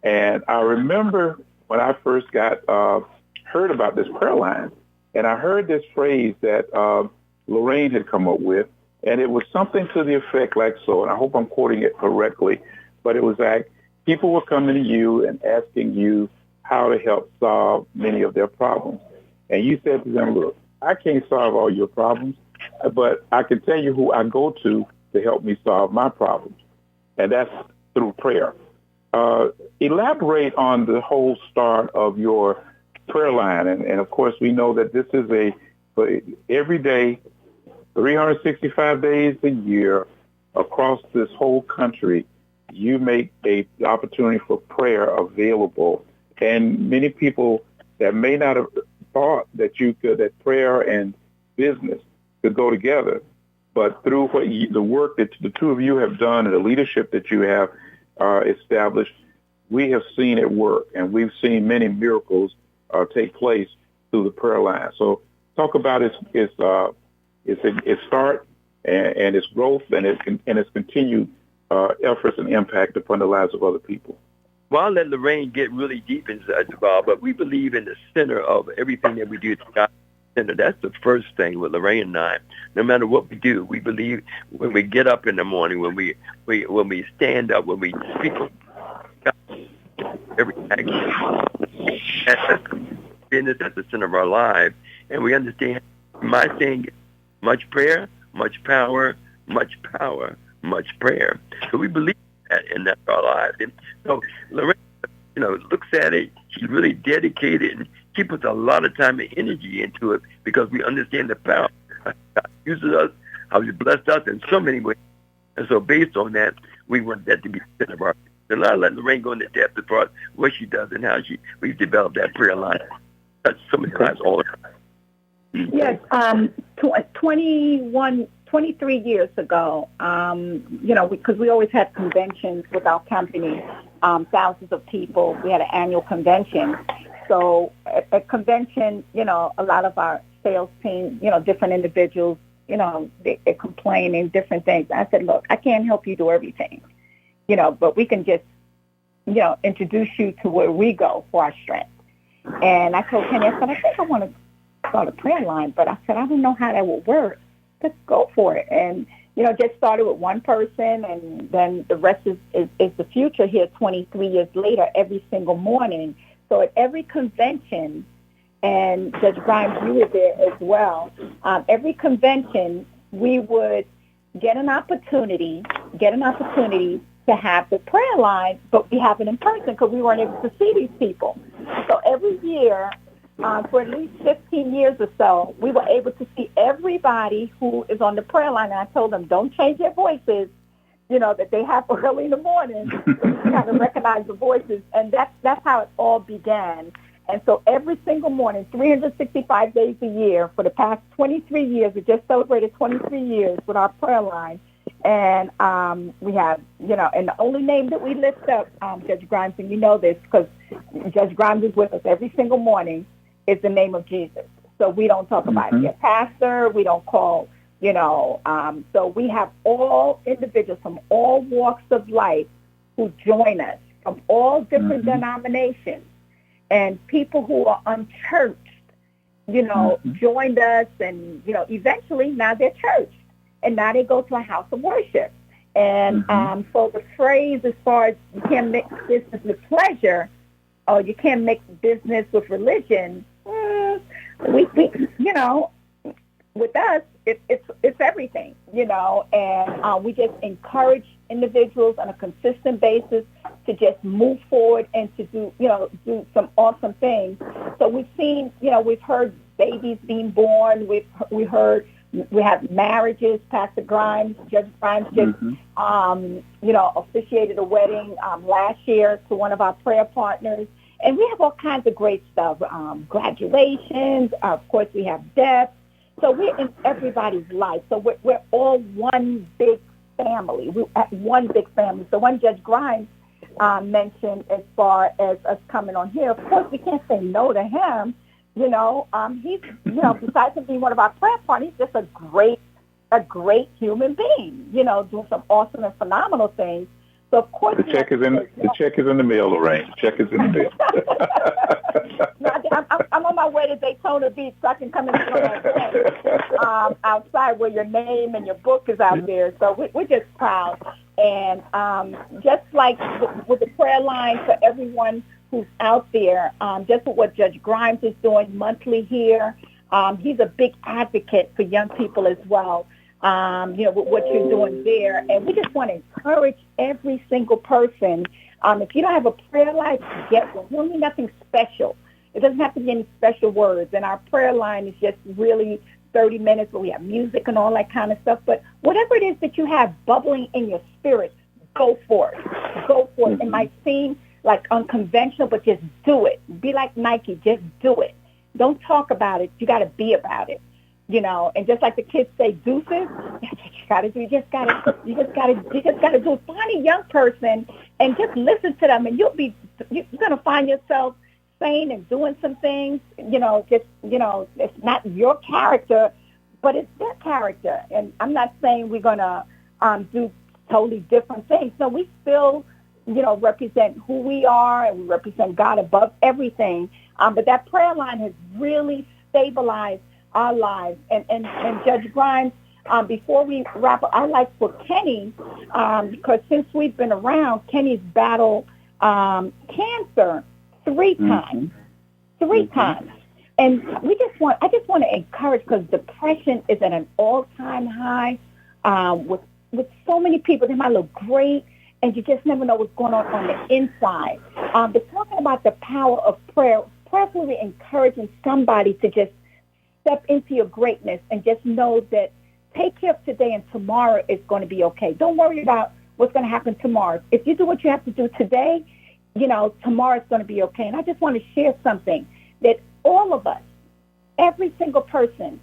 And I remember when I first heard about this prayer line, and I heard this phrase that Lorraine had come up with, and it was something to the effect like so, and I hope I'm quoting it correctly, but it was like people were coming to you and asking you how to help solve many of their problems. And you said to them, look, I can't solve all your problems, but I can tell you who I go to help me solve my problems, and that's through prayer. Elaborate on the whole start of your prayer line. And of course, we know that this is for every day, 365 days a year, across this whole country, you make an opportunity for prayer available. And many people that may not have thought that that prayer and business could go together, but through the work that the two of you have done and the leadership that you have established, we have seen it work, and we've seen many miracles take place through the prayer line. So talk about its start and its growth and its continued efforts and impact upon the lives of other people. Well, I'll let Lorraine get really deep inside the ball, but we believe in the center of everything that we do. Center. That's the first thing with Lorraine and I. No matter what we do, we believe when we get up in the morning, when we stand up, when we speak, every action, business at the center of our lives, and we understand my saying, much prayer, much power, much power, much prayer. So we believe that, and that's our lives. And so Lorraine, looks at it. She's really dedicated, and she puts a lot of time and energy into it because we understand the power. God uses us, how He blessed us in so many ways. And so based on that, we want that to be the center And I'll let Lorraine go into depth as far as what she does and how we've developed that prayer line. That's so many times all the time. Yes, 23 years ago, because we always had conventions with our company, thousands of people. We had an annual convention. So at a convention, a lot of our sales team, different individuals, they're complaining different things. I said, look, I can't help you do everything, but we can just, introduce you to where we go for our strength. And I told Kenny, I said, I think I want to start a prayer line, but I said, I don't know how that will work. Let's go for it. And, just started with one person, and then the rest is the future here 23 years later, every single morning. So at every convention, and Judge Grimes, you were there as well, every convention, we would get an opportunity to have the prayer line, but we have it in person because we weren't able to see these people. So every year, for at least 15 years or so, we were able to see everybody who is on the prayer line. And I told them, don't change their voices, that they have early in the morning. So you kind of recognize the voices. And that's how it all began. And so every single morning, 365 days a year, for the past 23 years, we just celebrated 23 years with our prayer line. And we have, and the only name that we lift up, Judge Grimes, and you know this because Judge Grimes is with us every single morning, is the name of Jesus. So we don't talk about your pastor. We don't call, so we have all individuals from all walks of life who join us from all different denominations, and people who are unchurched, joined us, and, eventually now they're church. And now they go to a house of worship. And so the phrase as far as you can't mix business with pleasure, or you can't mix business with religion, we with us, it's everything, and we just encourage individuals on a consistent basis to just move forward and to do some awesome things. So we've seen, we've heard babies being born. We have marriages. Pastor Grimes, Judge Grimes just, officiated a wedding last year to one of our prayer partners. And we have all kinds of great stuff, graduations. Of course, we have death. So we're in everybody's life. So we're all one big family. One big family. So when Judge Grimes mentioned as far as us coming on here, of course, we can't say no to him. He's, besides him being one of our prayer partners, he's just a great human being, doing some awesome and phenomenal things. So of course the check is in the mail, Lorraine. The check is in the mail. No, I'm on my way to Daytona Beach, so I can come and enjoy my day outside where your name and your book is out there. So we're just proud. And just like with the prayer line for everyone who's out there, just with what Judge Grimes is doing monthly here, he's a big advocate for young people as well. With what you're doing there. And we just want to encourage every single person. If you don't have a prayer life, get one. You don't need nothing special. It doesn't have to be any special words. And our prayer line is just really 30 minutes where we have music and all that kind of stuff. But whatever it is that you have bubbling in your spirit, go for it. Go for it. It might seem like unconventional, but just do it. Be like Nike. Just do it. Don't talk about it. You got to be about it. And just like the kids say, deuces, that's what you got to do. You just got to do it. Find a young person and just listen to them, and you're going to find yourself saying and doing some things. It's not your character, but it's their character. And I'm not saying we're going to do totally different things. No, we still, represent who we are, and we represent God above everything. But that prayer line has really stabilized our lives. And Judge Grimes, before we wrap up, I'd like for Kenny, because since we've been around, Kenny's battled cancer 3 times. 3 times. And I just want to encourage, because depression is at an all-time high with so many people. They might look great, and you just never know what's going on the inside. But talking about the power of prayer, prayerfully encouraging somebody to just step into your greatness and just know that take care of today and tomorrow is going to be okay. Don't worry about what's going to happen tomorrow. If you do what you have to do today, tomorrow's going to be okay. And I just want to share something that all of us, every single person,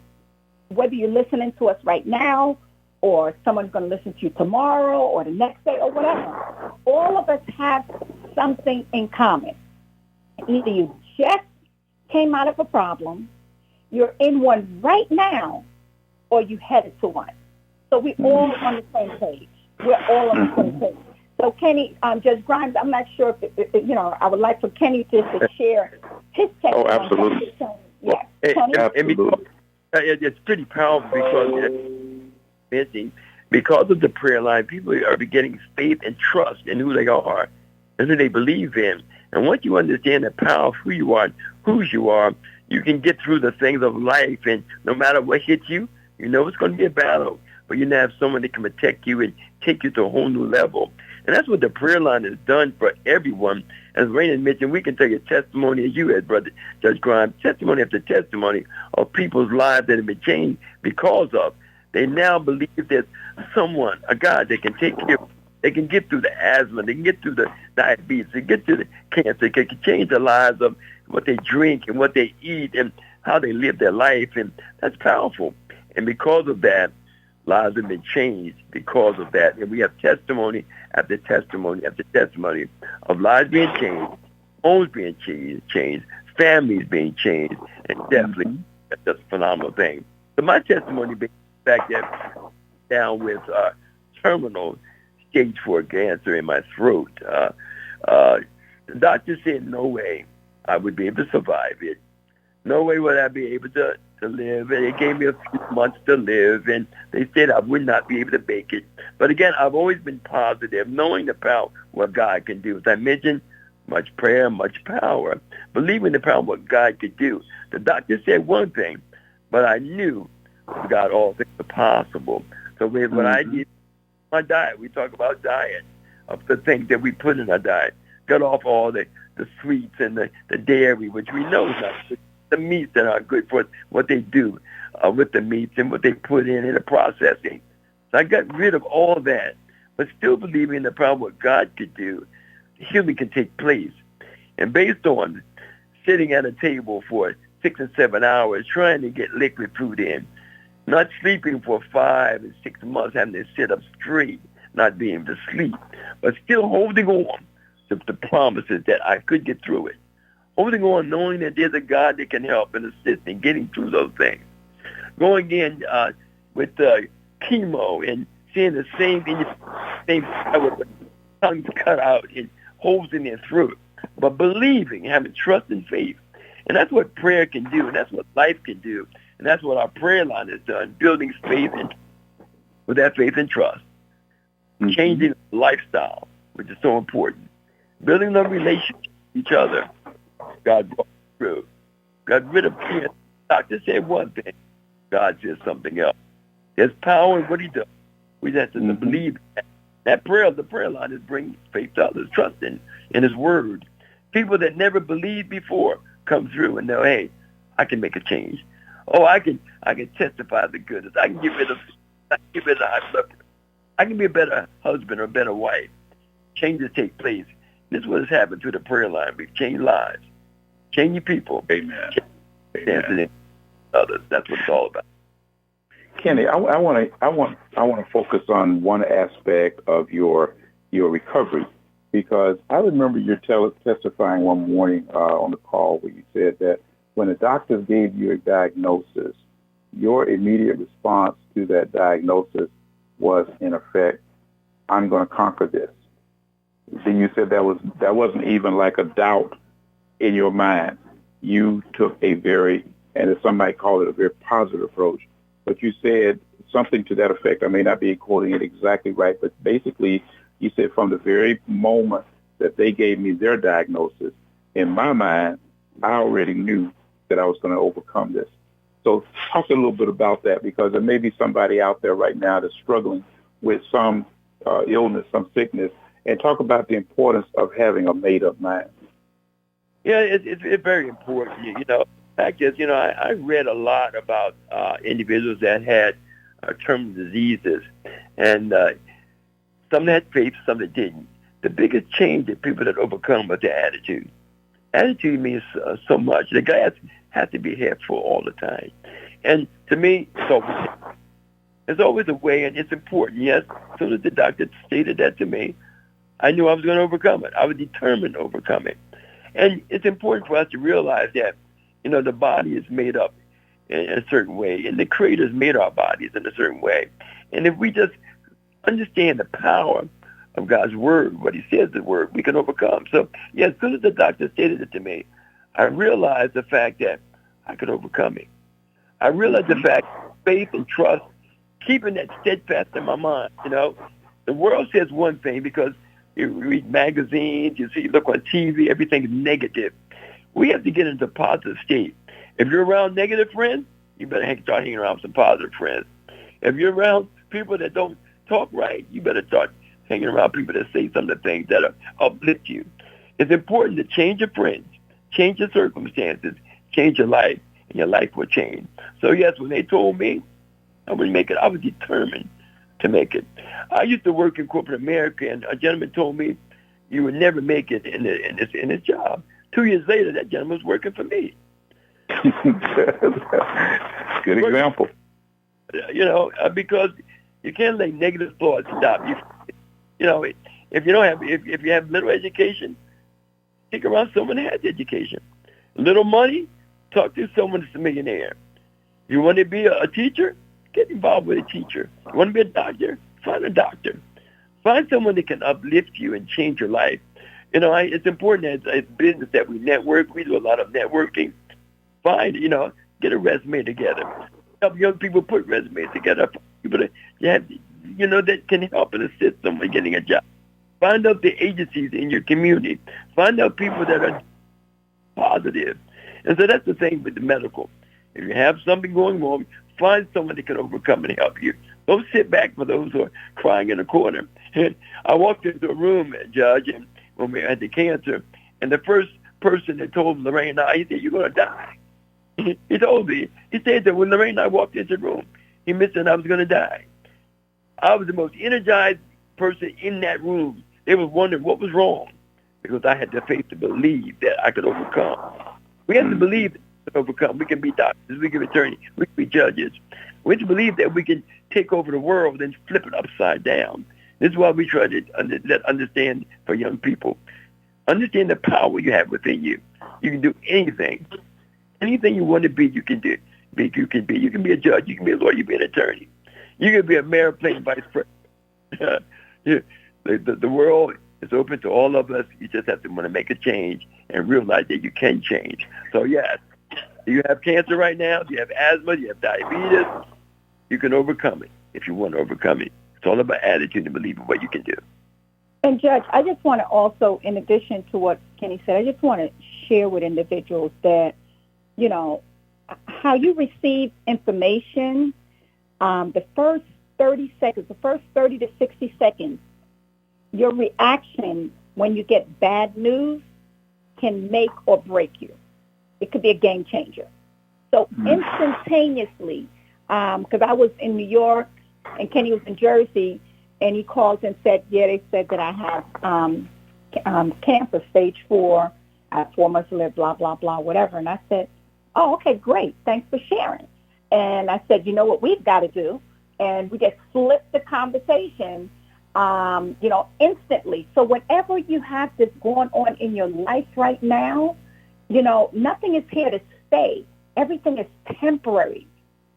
whether you're listening to us right now or someone's going to listen to you tomorrow or the next day or whatever, all of us have something in common. Either you just came out of a problem, you're in one right now, or you headed to one. So we're all on the same page. We're all on the same page. So Kenny, Judge Grimes, I'm not sure if I would like for Kenny just to share his testimony. Oh, absolutely. Yeah. Absolutely. It's pretty powerful because of the prayer line, people are beginning faith and trust in who they are and who they believe in. And once you understand the power of who you are and whose you are, you can get through the things of life. And no matter what hits you, you know it's going to be a battle. But you now have someone that can protect you and take you to a whole new level. And that's what the prayer line has done for everyone. As Raina mentioned, we can tell you testimony, as you had, Brother Judge Grimes, testimony after testimony of people's lives that have been changed because of. They now believe there's someone, a God, that can take care of. They can get through the asthma. They can get through the diabetes. They can get through the cancer. They can change the lives of what they drink and what they eat and how they live their life. And that's powerful. And because of that, lives have been changed because of that. And we have testimony after testimony after testimony of lives being changed, homes being changed, families being changed, and definitely that's just a phenomenal thing. So my testimony being the fact that down with terminal stage 4 cancer in my throat. The doctor said no way I would be able to survive it. No way would I be able to live. And they gave me a few months to live, and they said I would not be able to make it. But again, I've always been positive, knowing the power of what God can do. As I mentioned, much prayer, much power. Believing the power of what God could do. The doctor said one thing, but I knew with God all things are possible. So what I did, my diet, we talk about diet, of the things that we put in our diet. Cut off all the sweets and the dairy, which we know is not good. The meats that are good for what they do with the meats and what they put in the processing. So I got rid of all that, but still believing in the power of what God could do, healing can take place. And based on sitting at a table for 6 and 7 hours trying to get liquid food in, not sleeping for 5 and 6 months, having to sit up straight, not being able to sleep, but still holding on to the promises that I could get through it. Holding on, knowing that there's a God that can help and assist in getting through those things. Going in with chemo and seeing the same thing, with the tongues cut out and holes in their throat, but believing, having trust and faith. And that's what prayer can do, and that's what life can do. And that's what our prayer line has done, building faith and with that faith and trust. Changing lifestyle, which is so important. Building a relationship with each other. God brought through. Got rid of fear. The doctor said one thing. God said something else. There's power in what he does. We just have to believe that prayer. The prayer line is bringing faith to others, trust in his word. People that never believed before come through and know, hey, I can make a change. Oh, I can testify the goodness. I can get rid of high blood pressure. I can be a better husband or a better wife. Changes take place. This is what has happened to the prayer line. We've changed lives. Changing people. Amen. Changing others. That's what it's all about. Kenny, I want to focus on one aspect of your recovery, because I remember you testifying one morning on the call where you said that when the doctors gave you a diagnosis, your immediate response to that diagnosis was, in effect, I'm going to conquer this. Then you said that wasn't even like a doubt in your mind. You took a very, and as some might call it, a very positive approach. But you said something to that effect. I may not be quoting it exactly right, but basically you said from the very moment that they gave me their diagnosis, in my mind, I already knew that I was going to overcome this. So talk a little bit about that, because there may be somebody out there right now that's struggling with some illness, some sickness, and talk about the importance of having a made-up mind. Yeah, it's very important. The fact is, I read a lot about individuals that had terminal diseases, and Some that had faith, some that didn't. The biggest change that people that overcome was their attitude. Attitude means so much. The glass has to be half full all the time. And to me, it's always a way, and it's important. Yes, as soon as the doctor stated that to me, I knew I was going to overcome it. I was determined to overcome it. And it's important for us to realize that, the body is made up in a certain way, and the Creator's made our bodies in a certain way. And if we just understand the power of God's Word, what He says the Word, we can overcome. So, as soon as the doctor stated it to me, I realized the fact that I could overcome it. I realized the fact, faith and trust, keeping that steadfast in my mind. The world says one thing because you read magazines, you look on TV, everything's negative. We have to get into a positive state. If you're around negative friends, you better start hanging around some positive friends. If you're around people that don't talk right, you better start hanging around people that say some of the things that uplift you. It's important to change your friends, change your circumstances, change your life, and your life will change. So yes, when they told me I would make it, I was determined to make it. I used to work in corporate America, and a gentleman told me you would never make it in this job. 2 years later, that gentleman was working for me. Good example. Because you can't let negative thoughts stop you. If you have little education, stick around someone that has education. Little money, talk to someone that's a millionaire. You want to be a teacher? Get involved with a teacher. You want to be a doctor? Find a doctor. Find someone that can uplift you and change your life. It's important as business that we network. We do a lot of networking. Get a resume together. Help young people put resumes together. People that can help and assist someone getting a job. Find out the agencies in your community. Find out people that are positive. And so that's the thing with the medical. If you have something going wrong, find someone that can overcome and help you. Don't sit back for those who are crying in a corner. And I walked into a room, Judge, and when we had the cancer, and the first person that told Lorraine and I, he said, "You're going to die." He told me. He said that when Lorraine and I walked into the room, he mentioned I was going to die. I was the most energized person in that room. They were wondering what was wrong because I had the faith to believe that I could overcome. We have to believe that we can overcome. We can be doctors. We can be attorneys. We can be judges. We have to believe that we can take over the world and flip it upside down. This is why we try to understand for young people. Understand the power you have within you. You can do anything. Anything you want to be, you can do. You can be a judge. You can be a lawyer. You can be an attorney. You can be a AmeriPlan vice president. The world is open to all of us. You just have to want to make a change and realize that you can change. So yes, do you have cancer right now? Do you have asthma? Do you have diabetes? You can overcome it if you want to overcome it. It's all about attitude and believing what you can do. And Judge, I just want to also, in addition to what Kenny said, I just want to share with individuals that, how you receive information, the first 30 seconds, the first 30 to 60 seconds, your reaction when you get bad news can make or break you. It could be a game changer. So instantaneously, because I was in New York and Kenny was in Jersey, and he called and said, they said that I have cancer, stage 4. I have 4 months to live, blah, blah, blah, whatever. And I said, oh, okay, great. Thanks for sharing. And I said, you know what we've got to do? And we just flipped the conversation, instantly. So whenever you have this going on in your life right now, nothing is here to stay. Everything is temporary.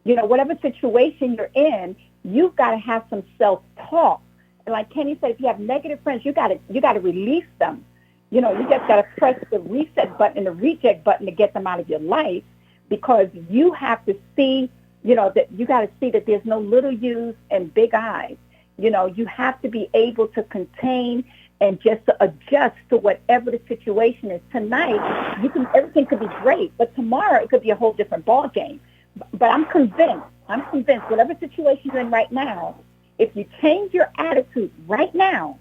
Whatever situation you're in, you've got to have some self-talk. And like Kenny said, if you have negative friends, you got to release them. You just got to press the reset button and the reject button to get them out of your life, because you have to see, that you got to see that there's no little U's and big I's. You have to be able to contain and just to adjust to whatever the situation is. Tonight, everything could be great, but tomorrow it could be a whole different ball game. But I'm convinced, whatever situation you're in right now, if you change your attitude right now,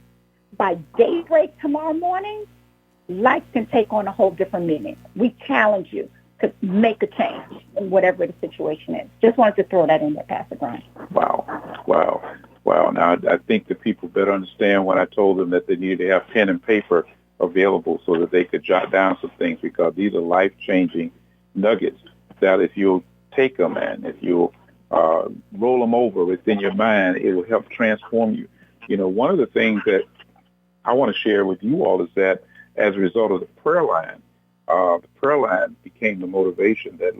by daybreak tomorrow morning, life can take on a whole different meaning. We challenge you to make a change in whatever the situation is. Just wanted to throw that in there, Pastor Brian. Wow. Wow. Now, I think the people better understand when I told them that they needed to have pen and paper available so that they could jot down some things, because these are life-changing nuggets that if you'll take them and if you'll roll them over within your mind, it will help transform you. You know, one of the things that I want to share with you all is that as a result of the prayer line became the motivation that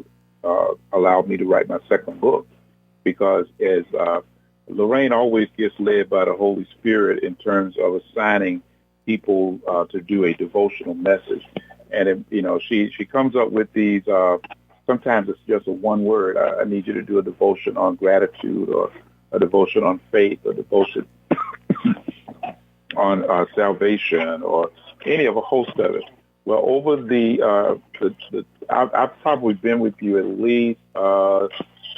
allowed me to write my second book, because as Lorraine always gets led by the Holy Spirit in terms of assigning people to do a devotional message. And, she comes up with these, sometimes it's just a one word. I need you to do a devotion on gratitude, or a devotion on faith, or devotion on salvation, or any of a host of it. Well, over I've probably been with you at least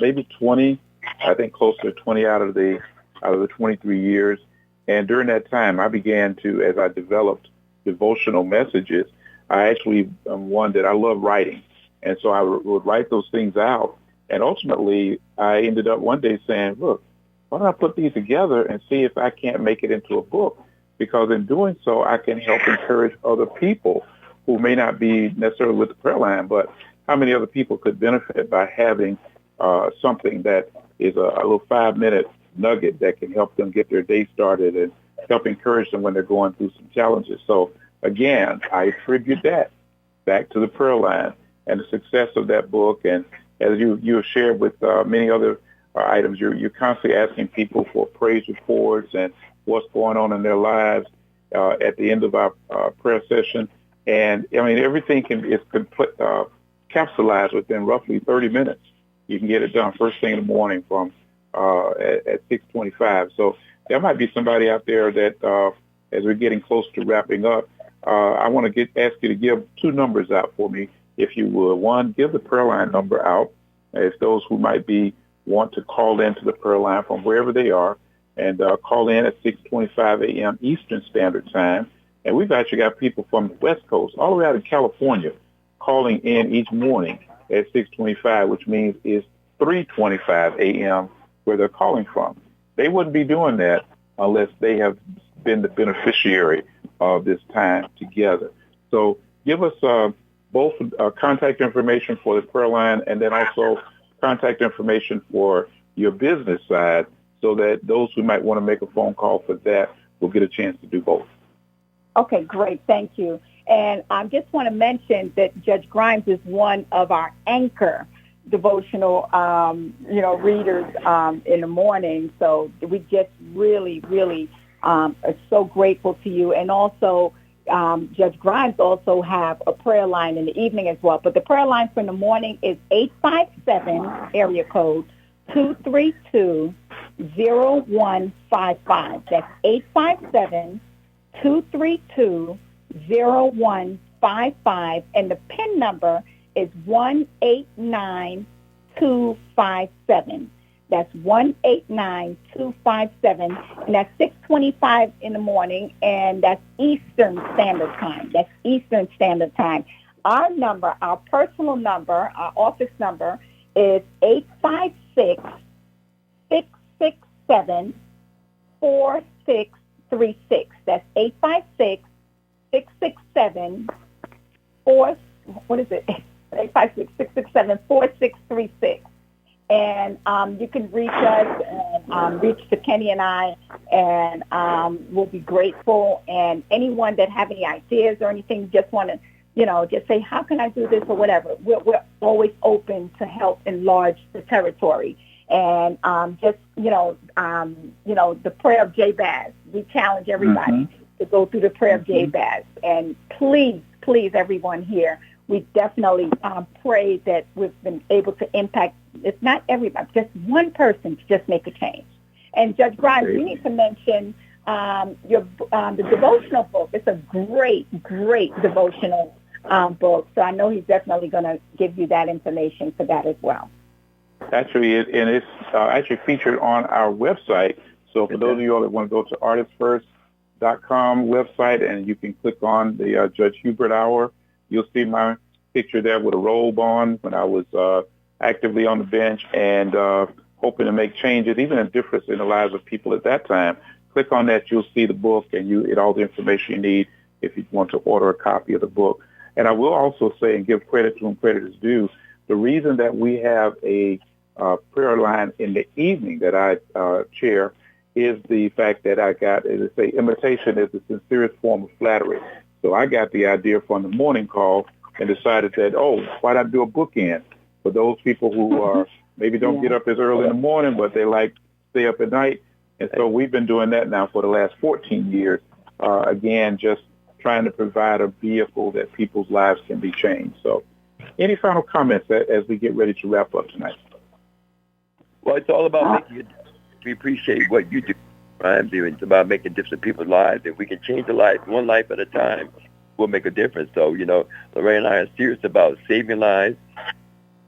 maybe 20, I think close to 20 out of the 23 years. And during that time, I began to, as I developed devotional messages, I actually am one that I love writing. And so I would write those things out. And ultimately, I ended up one day saying, look, why don't I put these together and see if I can't make it into a book? Because in doing so, I can help encourage other people who may not be necessarily with the prayer line, but how many other people could benefit by having something that is a little 5-minute nugget that can help them get their day started and help encourage them when they're going through some challenges. So again, I attribute that back to the prayer line and the success of that book. And as you have shared with many other items, you're constantly asking people for praise reports and what's going on in their lives at the end of our prayer session. And I mean, everything is capsulized within roughly 30 minutes. You can get it done first thing in the morning from at 6:25. So there might be somebody out there that, as we're getting close to wrapping up, I want to ask you to give 2 numbers out for me, if you would. One, give the prayer line number out, as those who might want to call into the prayer line from wherever they are, and call in at 6:25 a.m. Eastern Standard Time. And we've actually got people from the West Coast, all the way out in California, calling in each morning at 6:25, which means it's 3:25 a.m. where they're calling from. They wouldn't be doing that unless they have been the beneficiary of this time together. So give us both contact information for the prayer line, and then also contact information for your business side, so that those who might want to make a phone call for that will get a chance to do both. Okay, great. Thank you. And I just want to mention that Judge Grimes is one of our anchor devotional, readers in the morning. So we just really, really are so grateful to you. And also, Judge Grimes also have a prayer line in the evening as well. But the prayer line for the morning is 857 area code 232-0155. That's 857-232-0155. And the PIN number is 189257. That's 189257. And that's 6:25 in the morning, and that's Eastern Standard Time. That's Eastern Standard Time. Our number, our personal number, our office number is 856-667-4636. That's 856-667-4636. 856-667-4636. And you can reach us and reach to Kenny and I, and we'll be grateful. And anyone that have any ideas or anything, just want to, just say, how can I do this or whatever. We're always open to help enlarge the territory. And the prayer of Jabez. We challenge everybody to go through the prayer of Jabez. And please, everyone here, we definitely pray that we've been able to impact, if not everybody, just one person to just make a change. And Judge Grimes, you need to mention the devotional book. It's a great devotional book. So I know he's definitely going to give you that information for that as well. Actually, it's actually featured on our website. So for those of you all that want to go to ArtistFirst.com website, and you can click on the Judge Hubert Hour, you'll see my picture there with a robe on when I was actively on the bench. And hoping to make changes, even a difference in the lives of people at that time, click on that. You'll see the book, and you get all the information you need if you want to order a copy of the book. And I will also say, and give credit to whom credit is due, the reason that we have a prayer line in the evening that I chair is the fact that I got, as I say, imitation is the sincerest form of flattery. So I got the idea from the morning call and decided that, why not do a bookend for those people who are maybe don't get up as early in the morning, but they like to stay up at night. And so we've been doing that now for the last 14 years. Again, just trying to provide a vehicle that people's lives can be changed. So any final comments as we get ready to wrap up tonight? Well, it's all about making it. We appreciate what you do. It's about making a difference in people's lives. If we can change a life, one life at a time, we'll make a difference. So, Lorraine and I are serious about saving lives,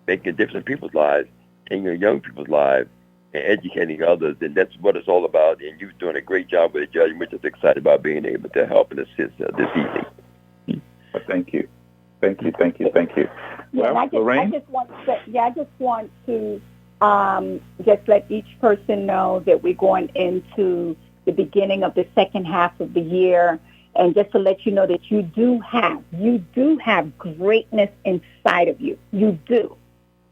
making a difference in people's lives, and young people's lives, and educating others. And that's what it's all about. And you're doing a great job with it, Judge. We're just excited about being able to help and assist this evening. Well, thank you. Thank you. Yeah, well, Lorraine? I just want to just let each person know that we're going into the beginning of the second half of the year, and just to let you know that you do have greatness inside of you. You do.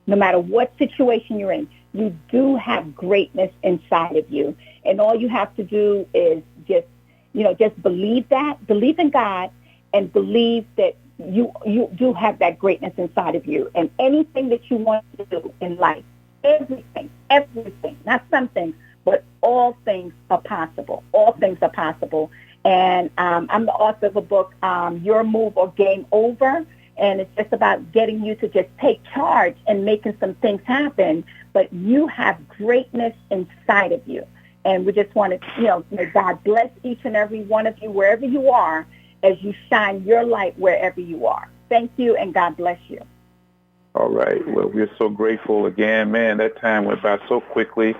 No matter what situation you're in, you do have greatness inside of you. And all you have to do is just believe that, believe in God, and believe that you do have that greatness inside of you. And anything that you want to do in life, everything, not some things, but all things are possible. All things are possible. And I'm the author of a book, Your Move or Game Over. And it's just about getting you to just take charge and making some things happen. But you have greatness inside of you. And we just want to, may God bless each and every one of you wherever you are as you shine your light wherever you are. Thank you, and God bless you. All right. Well, we're so grateful again. Man, that time went by so quickly.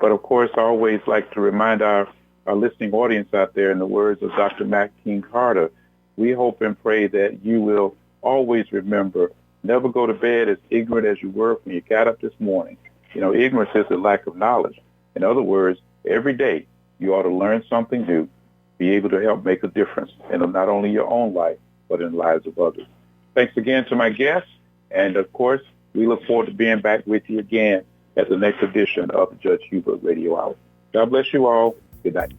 But, of course, I always like to remind our listening audience out there, in the words of Dr. Mack King Carter, we hope and pray that you will always remember, never go to bed as ignorant as you were when you got up this morning. Ignorance is a lack of knowledge. In other words, every day you ought to learn something new, be able to help make a difference in not only your own life, but in the lives of others. Thanks again to my guests. And, of course, we look forward to being back with you again at the next edition of the Judge Hubert Radio Hour. God bless you all. Good night.